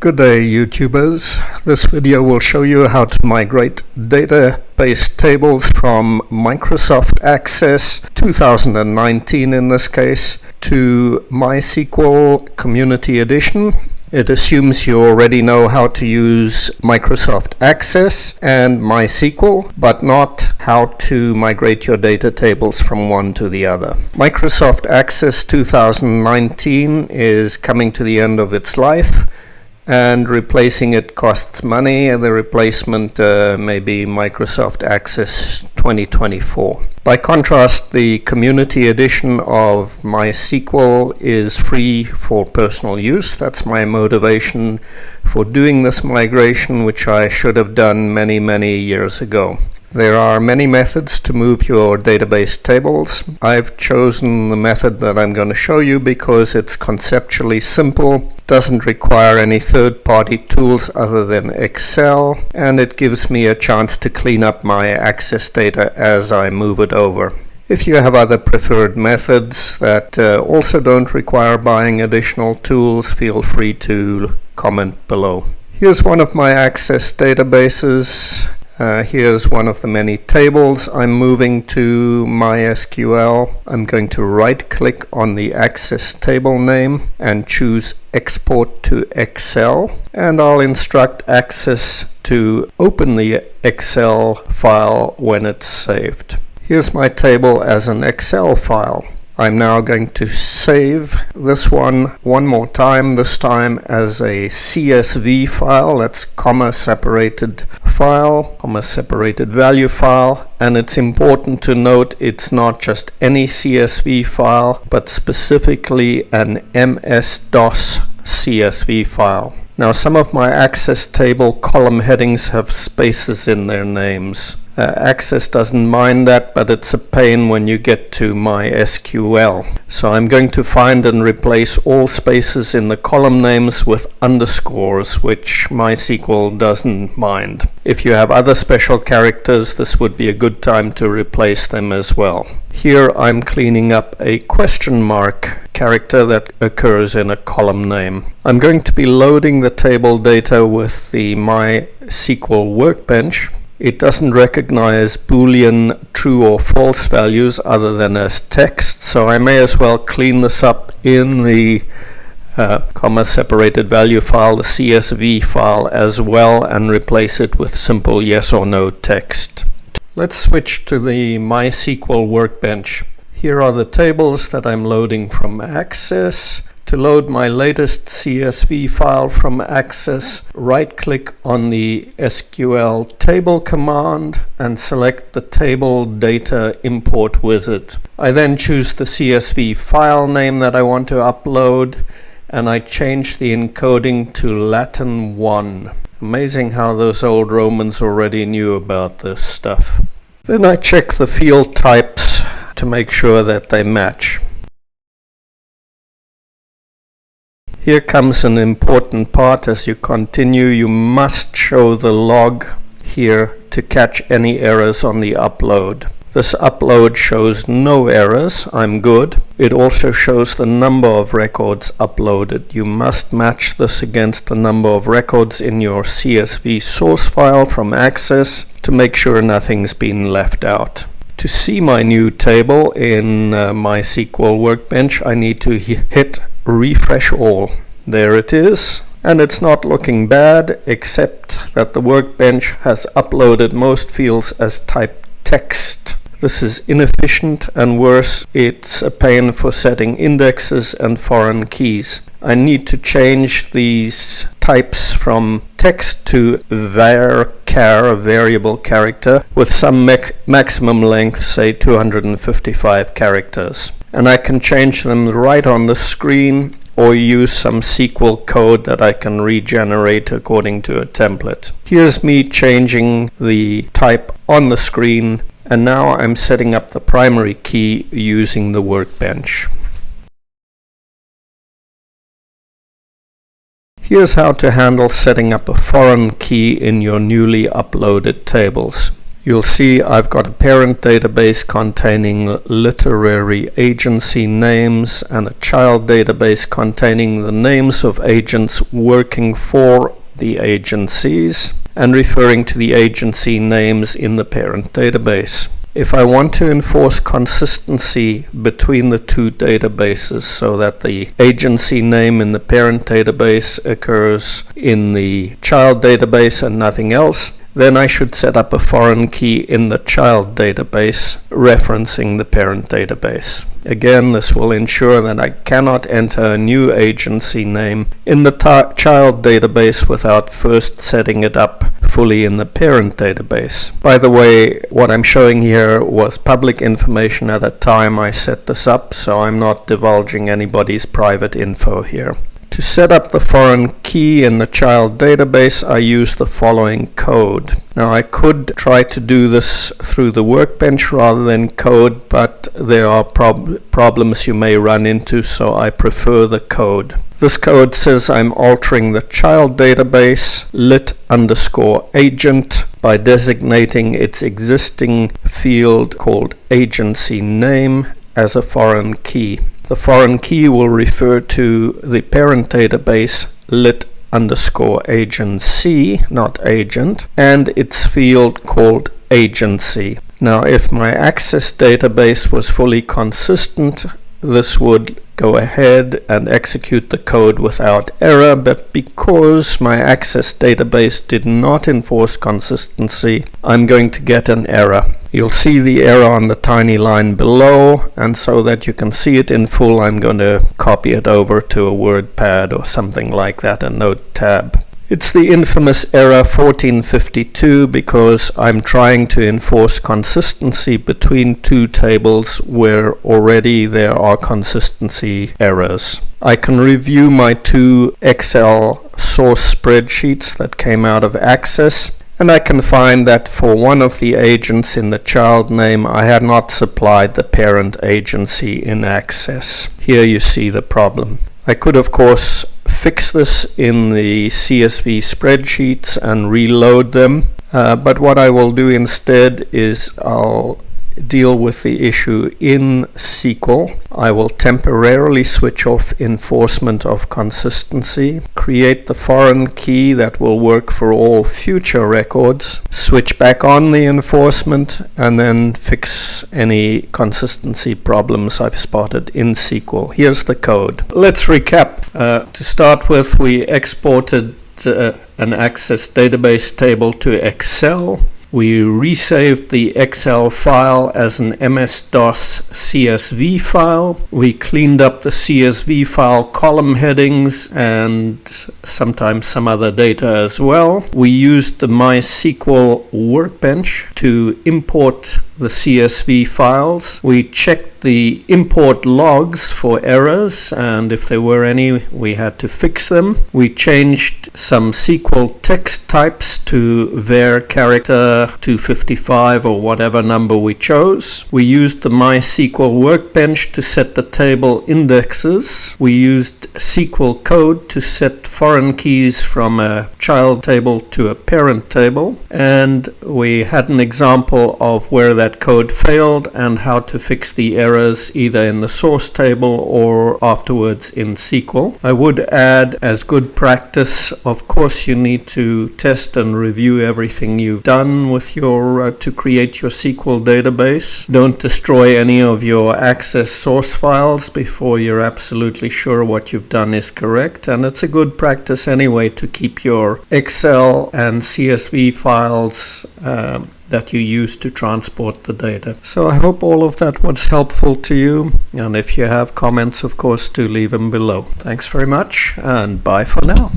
Good day, YouTubers. This video will show you how to migrate database tables from Microsoft Access 2019 in this case to MySQL Community Edition. It assumes you already know how to use Microsoft Access and MySQL, but not how to migrate your data tables from one to the other. Microsoft Access 2019 is coming to the end of its life, and replacing it costs money. The replacement may be Microsoft Access 2024. By contrast, the Community Edition of MySQL is free for personal use. That's my motivation for doing this migration, which I should have done many years ago. There are many methods to move your database tables. I've chosen the method that I'm going to show you because it's conceptually simple, doesn't require any third-party tools other than Excel, and it gives me a chance to clean up my Access data as I move it over. If you have other preferred methods that also don't require buying additional tools, feel free to comment below. Here's one of my Access databases. Here's one of the many tables. I'm moving to MySQL. I'm going to right-click on the Access table name and choose Export to Excel. And I'll instruct Access to open the Excel file when it's saved. Here's my table as an Excel file. I'm now going to save this one more time, this time as a CSV file. That's comma-separated file, comma-separated value file. And it's important to note it's not just any CSV file, but specifically an MS-DOS CSV file. Now, some of my Access table column headings have spaces in their names. Access doesn't mind that, but it's a pain when you get to MySQL. So I'm going to find and replace all spaces in the column names with underscores, which MySQL doesn't mind. If you have other special characters, this would be a good time to replace them as well. Here I'm cleaning up a question mark character that occurs in a column name. I'm going to be loading the table data with the MySQL Workbench. It doesn't recognize Boolean true or false values other than as text, so I may as well clean this up in the comma-separated value file, the CSV file as well, and replace it with simple yes or no text. Let's switch to the MySQL Workbench. Here are the tables that I'm loading from Access. To load my latest CSV file from Access, right-click on the SQL table command and select the table data import wizard. I then choose the CSV file name that I want to upload, and I change the encoding to Latin 1. Amazing how those old Romans already knew about this stuff. Then I check the field types to make sure that they match. Here comes an important part. As you continue, you must show the log here to catch any errors on the upload. This upload shows no errors. I'm good. It also shows the number of records uploaded. You must match this against the number of records in your CSV source file from Access to make sure nothing's been left out. To see my new table in MySQL Workbench, I need to hit refresh all. There it is, and it's not looking bad, except that the Workbench has uploaded most fields as typed text. This is inefficient, and worse, it's a pain for setting indexes and foreign keys. I need to change these types from text to varchar, variable character, with some maximum length, say 255 characters. And I can change them right on the screen or use some SQL code that I can regenerate according to a template. Here's me changing the type on the screen, and now I'm setting up the primary key using the Workbench. Here's how to handle setting up a foreign key in your newly uploaded tables. You'll see I've got a parent database containing literary agency names and a child database containing the names of agents working for the agencies and referring to the agency names in the parent database. If I want to enforce consistency between the two databases so that the agency name in the parent database occurs in the child database and nothing else, then I should set up a foreign key in the child database referencing the parent database. Again, this will ensure that I cannot enter a new agency name in the child database without first setting it up fully in the parent database. By the way, what I'm showing here was public information at the time I set this up, so I'm not divulging anybody's private info here. To set up the foreign key in the child database, I use the following code. Now, I could try to do this through the workbench rather than code, but there are problems you may run into, so I prefer the code. This code says I'm altering the child database lit_agent by designating its existing field called agency name as a foreign key. The foreign key will refer to the parent database lit_agency, not agent, and its field called agency. Now, if my access database was fully consistent, this would go ahead and execute the code without error, but because my access database did not enforce consistency, I'm going to get an error. You'll see the error on the tiny line below, and so that you can see it in full, I'm going to copy it over to a WordPad or something like that, a note tab. It's the infamous error 1452 because I'm trying to enforce consistency between two tables where already there are consistency errors. I can review my two Excel source spreadsheets that came out of Access, and I can find that for one of the agents in the child name, I had not supplied the parent agency in Access. Here you see the problem. I could, of course, fix this in the CSV spreadsheets and reload them, but what I will do instead is I'll deal with the issue in SQL. I will temporarily switch off enforcement of consistency, create the foreign key that will work for all future records, switch back on the enforcement, and then fix any consistency problems I've spotted in SQL. Here's the code. Let's recap. To start with, we exported an Access database table to Excel. We resaved the Excel file as an MS-DOS CSV file. We cleaned up the CSV file column headings and sometimes some other data as well. We used the MySQL workbench to import the CSV files. We checked the import logs for errors, and if there were any, we had to fix them. We changed some SQL text types to var character 255 or whatever number we chose. We used the MySQL workbench to set the table indexes. We used SQL code to set foreign keys from a child table to a parent table, and we had an example of where that code failed and how to fix the errors either in the source table or afterwards in SQL. I would add, as good practice, of course you need to test and review everything you've done with your to create your SQL database. Don't destroy any of your Access source files before you're absolutely sure what you've done is correct, and it's a good practice anyway to keep your Excel and CSV files that you use to transport the data. So I hope all of that was helpful to you, and if you have comments, of course, do leave them below. Thanks very much, and bye for now.